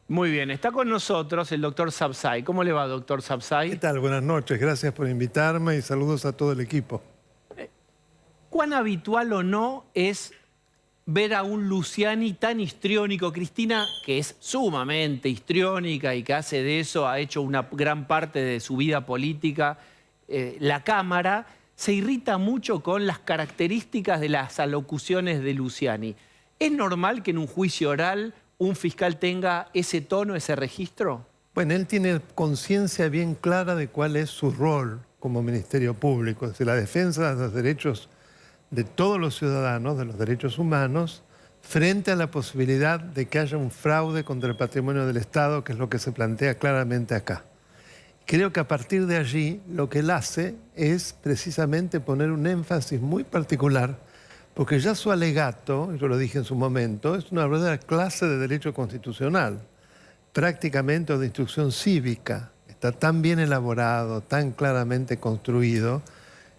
Muy bien, está con nosotros el doctor Sabzai. ¿Cómo le va, doctor ¿Qué Sabzai? tal? Buenas noches, gracias por invitarme y saludos a todo el equipo. ¿Cuán habitual o no es ver a un Luciani tan histriónico? Cristina, que es sumamente histriónica y que hace de eso, ha hecho una gran parte de su vida política, la Cámara, se irrita mucho con las características de las alocuciones de Luciani. ¿Es normal que en un juicio oral un fiscal tenga ese tono, ese registro? Bueno, él tiene conciencia bien clara de cuál es su rol como Ministerio Público, es decir, la defensa de los derechos de todos los ciudadanos, de los derechos humanos, frente a la posibilidad de que haya un fraude contra el patrimonio del Estado, que es lo que se plantea claramente acá. Creo que a partir de allí lo que él hace es precisamente poner un énfasis muy particular, porque ya su alegato, yo lo dije en su momento, es una verdadera clase de derecho constitucional, prácticamente o de instrucción cívica. Está tan bien elaborado, tan claramente construido,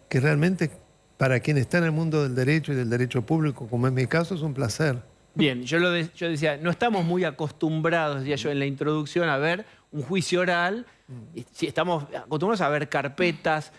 que realmente para quien está en el mundo del derecho y del derecho público, como es mi caso, es un placer. Bien, yo decía, no estamos muy acostumbrados, decía yo en la introducción, a ver un juicio oral. Sí, estamos acostumbrados a ver carpetas,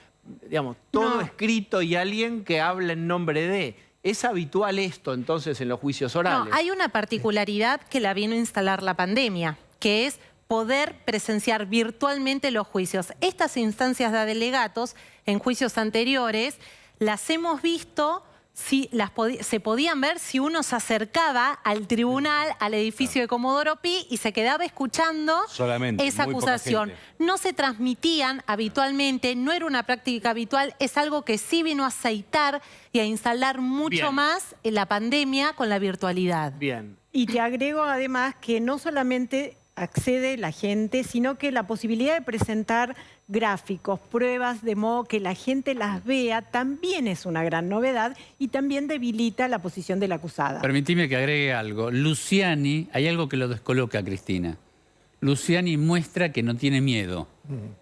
digamos, todo escrito y alguien que habla en nombre de. ¿Es habitual esto entonces en los juicios orales? No, hay una particularidad que la vino a instalar la pandemia, que es poder presenciar virtualmente los juicios. Estas instancias de alegatos en juicios anteriores las hemos visto, se podían ver si uno se acercaba al tribunal, al edificio de Comodoro Pi y se quedaba escuchando solamente esa acusación. No se transmitían habitualmente, no era una práctica habitual, es algo que sí vino a aceitar y a instalar mucho más en la pandemia con la virtualidad. Bien. Y te agrego además que no solamente accede la gente, sino que la posibilidad de presentar gráficos, pruebas, de modo que la gente las vea, también es una gran novedad y también debilita la posición de la acusada. Permitime que agregue algo. Luciani, hay algo que lo descoloca, Cristina. Luciani muestra que no tiene miedo.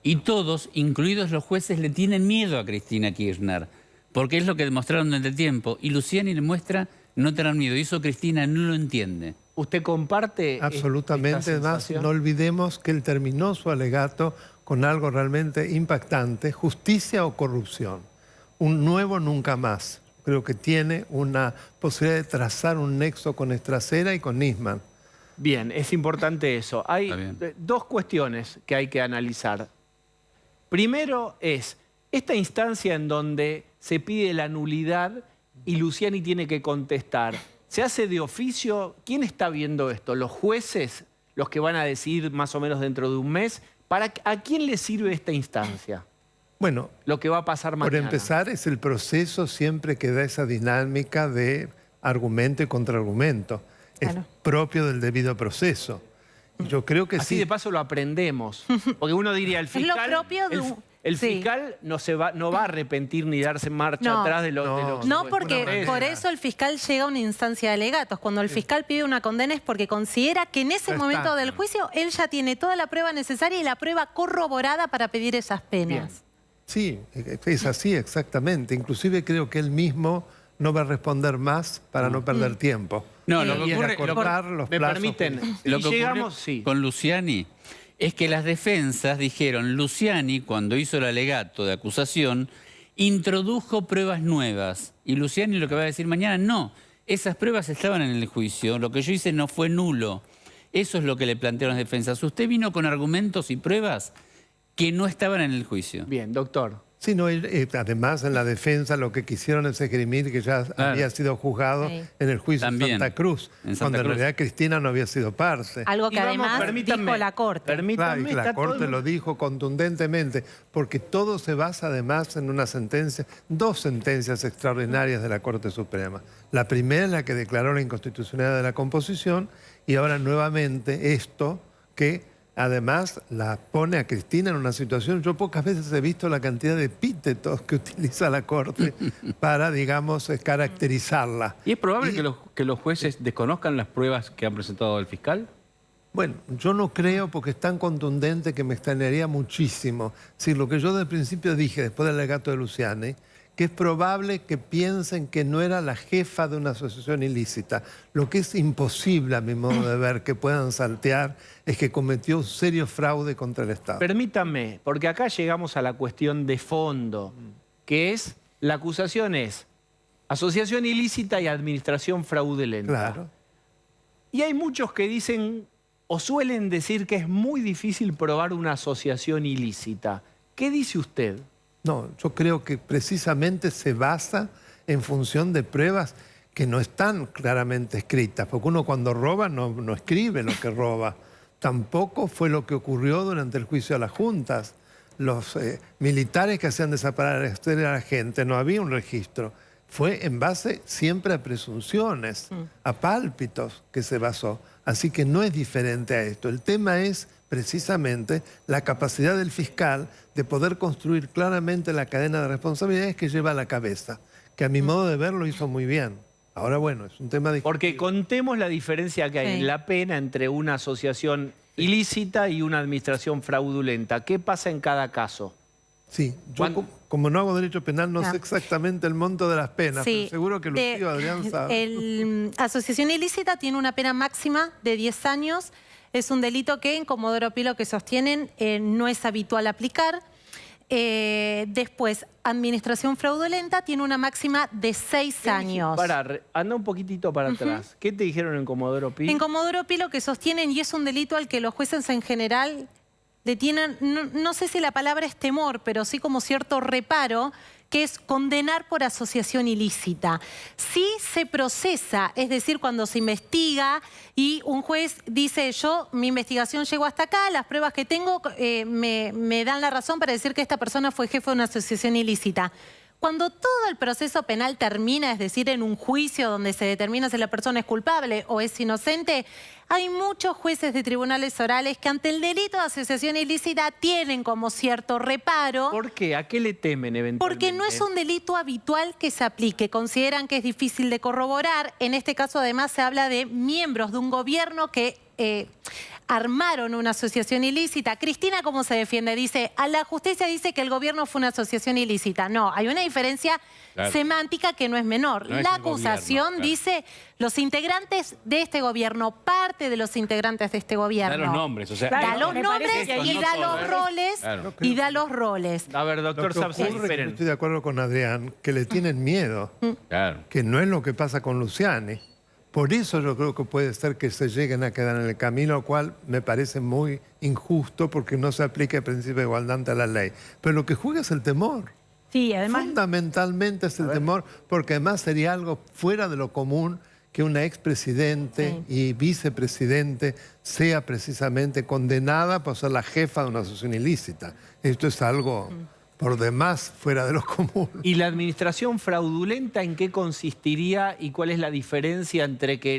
Y todos, incluidos los jueces, le tienen miedo a Cristina Kirchner, porque es lo que demostraron durante el tiempo. Y Luciani le muestra no tener miedo. Y eso Cristina no lo entiende. ¿Usted comparte Absolutamente, esta además sensación? no olvidemos que él terminó su alegato con algo realmente impactante, justicia o corrupción. Un nuevo nunca más. Creo que tiene una posibilidad de trazar un nexo con Estracera y con Nisman. Bien, es importante eso. Hay dos cuestiones que hay que analizar. Primero es esta instancia en donde se pide la nulidad y Luciani tiene que contestar. ¿Se hace de oficio? ¿Quién está viendo esto? ¿Los jueces? ¿Los que van a decidir más o menos dentro de un mes? ¿A quién le sirve esta instancia? Bueno, Lo que va a pasar mañana. por empezar, es el proceso siempre que da esa dinámica de argumento y contraargumento. Claro. Es propio del debido proceso. Y yo creo que Así sí. de paso lo aprendemos. Porque uno diría, el fiscal... Es lo propio de un... El fiscal no va a arrepentir ni darse marcha atrás de lo que No, fue. porque por eso el fiscal llega a una instancia de alegatos. Cuando el fiscal pide una condena es porque considera que en ese momento del juicio él ya tiene toda la prueba necesaria y la prueba corroborada para pedir esas penas. Sí, es así exactamente. Inclusive creo que él mismo no va a responder más para no perder tiempo. No, lo Y que ocurre, acortar los me plazos. permiten, lo que llegamos, ocurrió con Luciani es que las defensas dijeron, Luciani, cuando hizo el alegato de acusación, introdujo pruebas nuevas. Y Luciani lo que va a decir mañana, no, esas pruebas estaban en el juicio, lo que yo hice no fue nulo. Eso es lo que le plantearon las defensas. Usted vino con argumentos y pruebas que no estaban en el juicio. Bien, doctor. Sí, no, además en la defensa lo que quisieron es esgrimir que ya había sido juzgado en el juicio de Santa Cruz, cuando en realidad Cristina no había sido parte. Algo que además dijo la Corte. Claro, y la Corte lo dijo contundentemente, porque todo se basa además en una sentencia, dos sentencias extraordinarias de la Corte Suprema. La primera es la que declaró la inconstitucionalidad de la composición y ahora nuevamente esto que además la pone a Cristina en una situación, yo pocas veces he visto la cantidad de epítetos que utiliza la Corte para, digamos, caracterizarla. ¿Y es probable que los jueces desconozcan las pruebas que han presentado el fiscal? Bueno, yo no creo porque es tan contundente que me extrañaría muchísimo. Es decir, lo que yo del principio dije, después del alegato de Luciani, que es probable que piensen que no era la jefa de una asociación ilícita. Lo que es imposible, a mi modo de ver, que puedan saltear es que cometió un serio fraude contra el Estado. Permítanme, porque acá llegamos a la cuestión de fondo, que es, la acusación es asociación ilícita y administración fraudulenta. Claro. Y hay muchos que dicen o suelen decir que es muy difícil probar una asociación ilícita. ¿Qué dice usted? No, yo creo que precisamente se basa en función de pruebas que no están claramente escritas, porque uno cuando roba no escribe lo que roba. Tampoco fue lo que ocurrió durante el juicio a las juntas. Los militares que hacían desaparecer a la gente, no había un registro. Fue en base siempre a presunciones, a pálpitos que se basó. Así que no es diferente a esto. El tema es precisamente la capacidad del fiscal de poder construir claramente la cadena de responsabilidades que lleva a la cabeza, que a mi modo de ver lo hizo muy bien. Ahora, bueno, es un tema discutible. Porque contemos la diferencia que hay en la pena entre una asociación ilícita y una administración fraudulenta. ¿Qué pasa en cada caso? Sí, yo como no hago derecho penal no sé exactamente el monto de las penas, pero seguro que Lucía Adrián sabe. Asociación ilícita tiene una pena máxima de 10 años. Es un delito que en Comodoro Pi lo que sostienen no es habitual aplicar. Después, administración fraudulenta tiene una máxima de 6 años. Anda un poquitito para atrás. ¿Qué te dijeron en Comodoro Pi? En Comodoro Pi lo que sostienen, y es un delito al que los jueces en general le tienen, no sé si la palabra es temor, pero sí como cierto reparo, que es condenar por asociación ilícita. Sí se procesa, es decir, cuando se investiga y un juez dice, mi investigación llegó hasta acá, las pruebas que tengo me dan la razón para decir que esta persona fue jefe de una asociación ilícita. Cuando todo el proceso penal termina, es decir, en un juicio donde se determina si la persona es culpable o es inocente, hay muchos jueces de tribunales orales que ante el delito de asociación ilícita tienen como cierto reparo. ¿Por qué? ¿A qué le temen eventualmente? Porque no es un delito habitual que se aplique. Consideran que es difícil de corroborar. En este caso, además, se habla de miembros de un gobierno que armaron una asociación ilícita. Cristina, ¿cómo se defiende? Dice, a la justicia dice que el gobierno fue una asociación ilícita. No, hay una diferencia semántica que no es menor. No es la el acusación gobierno, dice, los integrantes de este gobierno, parte de los integrantes de este gobierno. Da los nombres, o sea... Da los nombres parece y da los roles. Claro. Y da los roles. A ver, Lo doctor que Sapsi, ocurre, que esperen. estoy de acuerdo con Adrián, que le tienen miedo, Claro. que no es lo que pasa con Luciani. Por eso yo creo que puede ser que se lleguen a quedar en el camino, lo cual me parece muy injusto porque no se aplica el principio de igualdad ante la ley. Pero lo que juega es el temor. Sí, además... Fundamentalmente es el temor, porque además sería algo fuera de lo común que una expresidente y vicepresidente sea precisamente condenada por ser la jefa de una asociación ilícita. Esto es algo por demás fuera de lo común. ¿Y la administración fraudulenta en qué consistiría y cuál es la diferencia entre que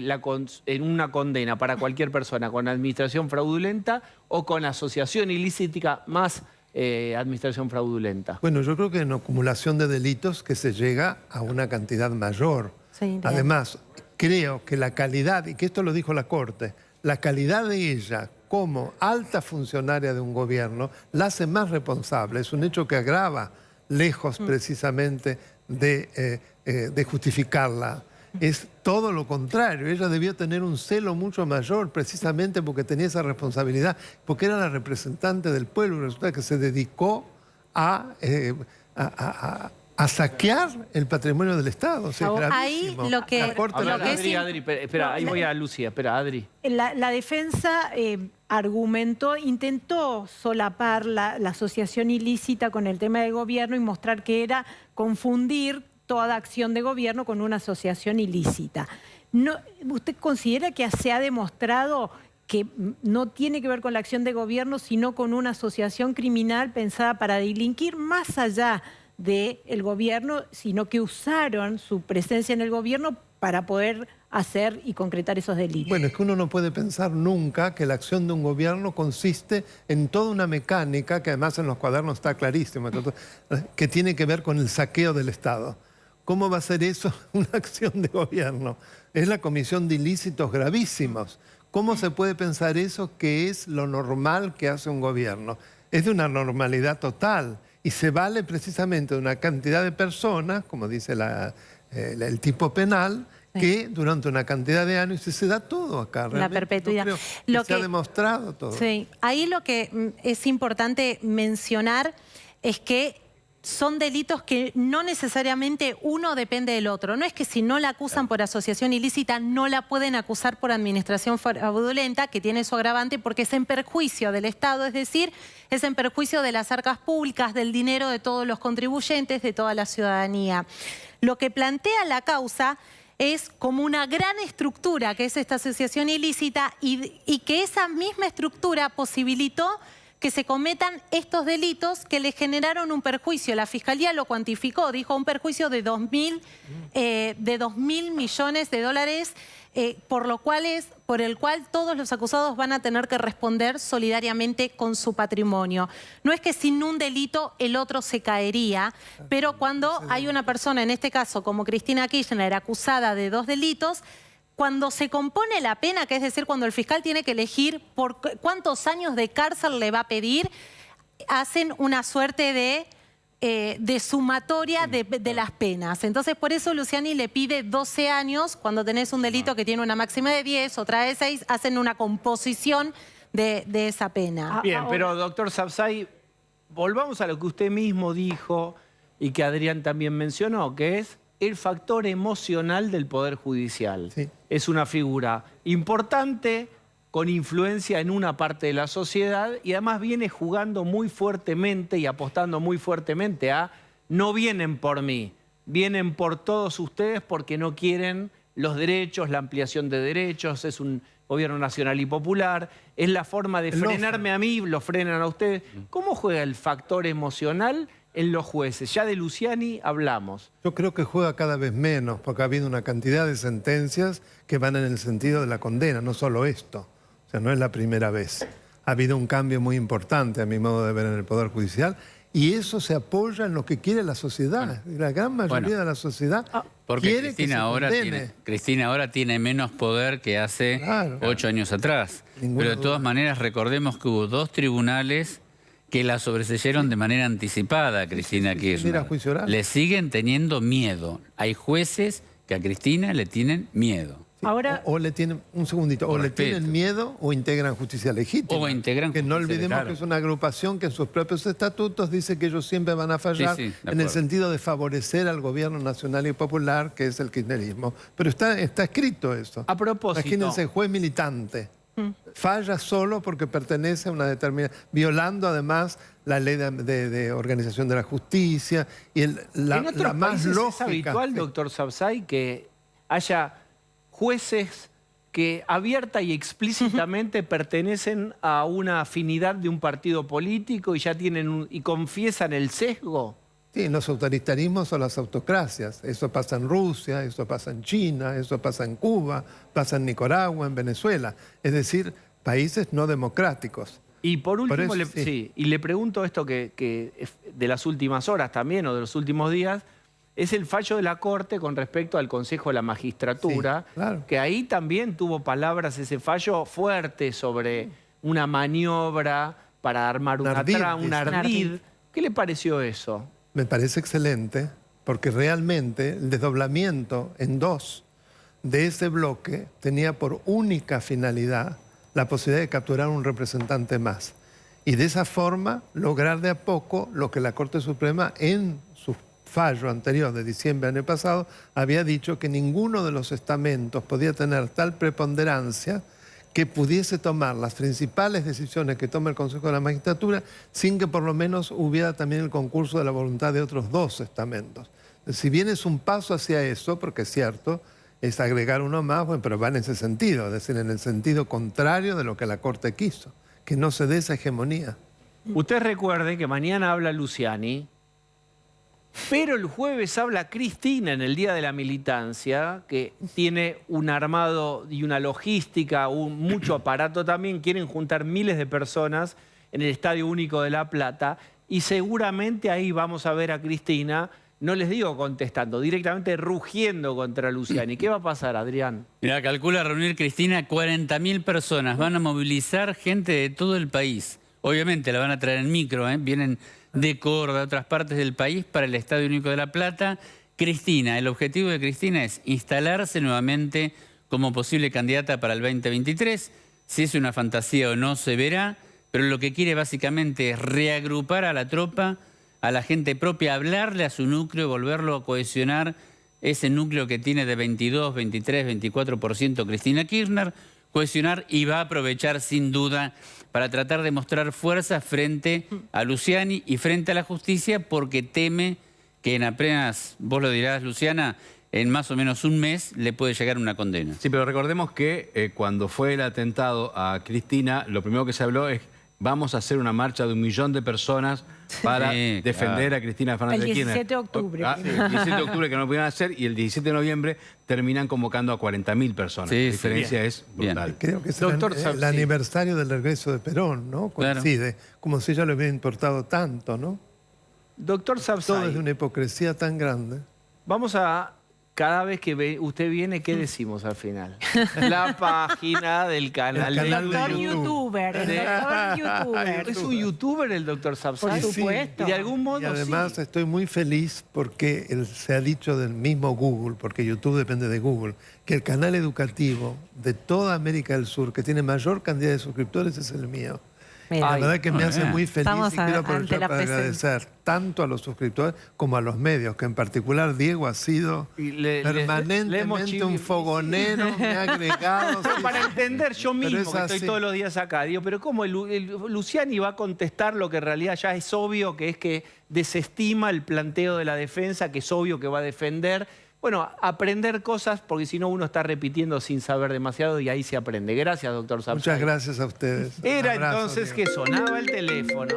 en una condena para cualquier persona con administración fraudulenta o con asociación ilícita más administración fraudulenta? Bueno, yo creo que en acumulación de delitos que se llega a una cantidad mayor. Sí, Además, creo que la calidad, y que esto lo dijo la Corte, la calidad de ella como alta funcionaria de un gobierno la hace más responsable. Es un hecho que agrava, lejos precisamente de justificarla. Es todo lo contrario. Ella debió tener un celo mucho mayor precisamente porque tenía esa responsabilidad, porque era la representante del pueblo y resulta que se dedicó a saquear el patrimonio del Estado. O sea, es ahí gravísimo. lo que... La Corte lo que es Adri, espera, ahí voy a Lucía. Espera, Adri. La defensa intentó solapar la asociación ilícita con el tema del gobierno y mostrar que era confundir toda acción de gobierno con una asociación ilícita. ¿Usted considera que se ha demostrado que no tiene que ver con la acción de gobierno, sino con una asociación criminal pensada para delinquir más allá del gobierno, sino que usaron su presencia en el gobierno para poder hacer y concretar esos delitos? Bueno, es que uno no puede pensar nunca que la acción de un gobierno consiste en toda una mecánica, que además en los cuadernos está clarísimo, que tiene que ver con el saqueo del Estado. ¿Cómo va a ser eso una acción de gobierno? Es la comisión de ilícitos gravísimos. ¿Cómo se puede pensar eso que es lo normal que hace un gobierno? Es de una normalidad total. y se vale precisamente de una cantidad de personas, como dice el tipo penal, que durante una cantidad de años se da todo acá. La perpetuidad. Se ha demostrado todo. Sí, ahí lo que es importante mencionar es que son delitos que no necesariamente uno depende del otro. No es que si no la acusan por asociación ilícita, no la pueden acusar por administración fraudulenta, que tiene su agravante, porque es en perjuicio del Estado, es decir, es en perjuicio de las arcas públicas, del dinero de todos los contribuyentes, de toda la ciudadanía. Lo que plantea la causa es como una gran estructura que es esta asociación ilícita y que esa misma estructura posibilitó que se cometan estos delitos que le generaron un perjuicio. La Fiscalía lo cuantificó, dijo un perjuicio de 2.000 millones de dólares, por el cual todos los acusados van a tener que responder solidariamente con su patrimonio. No es que sin un delito el otro se caería, pero cuando hay una persona, en este caso como Cristina Kirchner, acusada de 2 delitos, cuando se compone la pena, que es decir, cuando el fiscal tiene que elegir por cuántos años de cárcel le va a pedir, hacen una suerte de sumatoria de las penas. Entonces, por eso Luciani le pide 12 años, cuando tenés un delito que tiene una máxima de 10, otra de 6, hacen una composición de esa pena. Bien, pero doctor Sabzai, volvamos a lo que usted mismo dijo y que Adrián también mencionó, que es el factor emocional del Poder Judicial. Sí. Es una figura importante, con influencia en una parte de la sociedad y además viene jugando muy fuertemente y apostando muy fuertemente a no vienen por mí, vienen por todos ustedes porque no quieren los derechos, la ampliación de derechos, es un gobierno nacional y popular, es la forma de frenarme a mí, lo frenan a ustedes. ¿Cómo juega el factor emocional en los jueces? Ya de Luciani hablamos. Yo creo que juega cada vez menos, porque ha habido una cantidad de sentencias que van en el sentido de la condena, no solo esto. O sea, no es la primera vez. Ha habido un cambio muy importante, a mi modo de ver, en el Poder Judicial, y eso se apoya en lo que quiere la sociedad. La gran mayoría de la sociedad porque quiere Cristina ahora tiene menos poder que hace 8 años atrás. Pero de todas maneras, recordemos que hubo 2 tribunales que la sobreseyeron de manera anticipada a Cristina Kirchner. Le siguen teniendo miedo. Hay jueces que a Cristina le tienen miedo. Ahora, o le tienen, un segundito, o le tienen miedo o integran justicia legítima. O integran que no justicia, olvidemos que es una agrupación que en sus propios estatutos dice que ellos siempre van a fallar en el sentido de favorecer al gobierno nacional y popular, que es el kirchnerismo. Pero está escrito eso. A propósito. Imagínense, juez militante. Falla solo porque pertenece a una determinada... Violando además la ley de organización de la justicia y la más lógica. ¿Es habitual, doctor Sabzai, que haya jueces que abierta y explícitamente pertenecen a una afinidad de un partido político y ya tienen y confiesan el sesgo? Sí, los autoritarismos o las autocracias. Eso pasa en Rusia, eso pasa en China, eso pasa en Cuba, pasa en Nicaragua, en Venezuela. Es decir, países no democráticos. Y por último, le pregunto esto que de las últimas horas también, o de los últimos días, es el fallo de la Corte con respecto al Consejo de la Magistratura, que ahí también tuvo palabras, ese fallo fuerte sobre una maniobra para armar un ardid. ¿Qué le pareció eso? Me parece excelente, porque realmente el desdoblamiento en 2 de ese bloque tenía por única finalidad la posibilidad de capturar un representante más. Y de esa forma lograr de a poco lo que la Corte Suprema en su fallo anterior de diciembre del año pasado había dicho, que ninguno de los estamentos podía tener tal preponderancia que pudiese tomar las principales decisiones que toma el Consejo de la Magistratura sin que por lo menos hubiera también el concurso de la voluntad de otros 2 estamentos. Si bien es un paso hacia eso, porque es cierto, es agregar uno más, bueno, pero va en ese sentido, es decir, en el sentido contrario de lo que la Corte quiso, que no se dé esa hegemonía. Usted recuerde que mañana habla Luciani, pero el jueves habla Cristina en el Día de la Militancia, que tiene un armado y una logística, mucho aparato también. Quieren juntar miles de personas en el Estadio Único de La Plata y seguramente ahí vamos a ver a Cristina, no les digo contestando, directamente rugiendo contra Luciani. ¿Qué va a pasar, Adrián? Mira, calcula reunir Cristina 40.000 personas. Van a movilizar gente de todo el país. obviamente la van a traer en micro, vienen de Córdoba, de otras partes del país, para el Estadio Único de La Plata. Cristina, el objetivo de Cristina es instalarse nuevamente como posible candidata para el 2023. Si es una fantasía o no se verá, pero lo que quiere básicamente es reagrupar a la tropa, a la gente propia, hablarle a su núcleo, volverlo a cohesionar, ese núcleo que tiene de 22, 23, 24% Cristina Kirchner, cohesionar, y va a aprovechar sin duda para tratar de mostrar fuerza frente a Luciani y frente a la justicia, porque teme que en apenas, vos lo dirás, Luciana, en más o menos un mes le puede llegar una condena. Sí, pero recordemos que cuando fue el atentado a Cristina, lo primero que se habló es: vamos a hacer una marcha de 1 millón de personas para defender a Cristina Fernández de Kirchner. El 17 de octubre. El 17 de octubre que no lo pudieron hacer, y el 17 de noviembre terminan convocando a 40.000 personas. Sí, La diferencia es brutal. Creo que es Doctor el Sapsi. aniversario del regreso de Perón, ¿no? Coincide, como si ya le hubiera importado tanto, ¿no? Doctor Todo Sapsay, es de una hipocresía tan grande. vamos a... Cada vez que usted viene, ¿qué decimos al final? La página del canal El de canal de Doctor YouTube. youtuber, el doctor youtuber. ¿Es un youtuber el doctor Sapsay? Por supuesto. Y de algún modo Y además sí. estoy muy feliz porque se ha dicho del mismo Google, porque YouTube depende de Google, que el canal educativo de toda América del Sur que tiene mayor cantidad de suscriptores es el mío. Mira. La verdad que me hace muy feliz Estamos y quiero ante aprovechar la para presencia. agradecer tanto a los suscriptores como a los medios, que en particular Diego ha sido Y le hemos permanentemente un fogonero, me ha agregado. Pero sí, para sí. entender, yo Pero mismo, es que estoy así. todos los días acá, digo, pero ¿cómo el Luciani va a contestar lo que en realidad ya es obvio, que es que desestima el planteo de la defensa, que es obvio que va a defender? Bueno, aprender cosas, porque si no uno está repitiendo sin saber demasiado y ahí se aprende. Gracias, doctor Sapsay. Muchas gracias a ustedes. Un Era abrazo, entonces Diego. que sonaba el teléfono.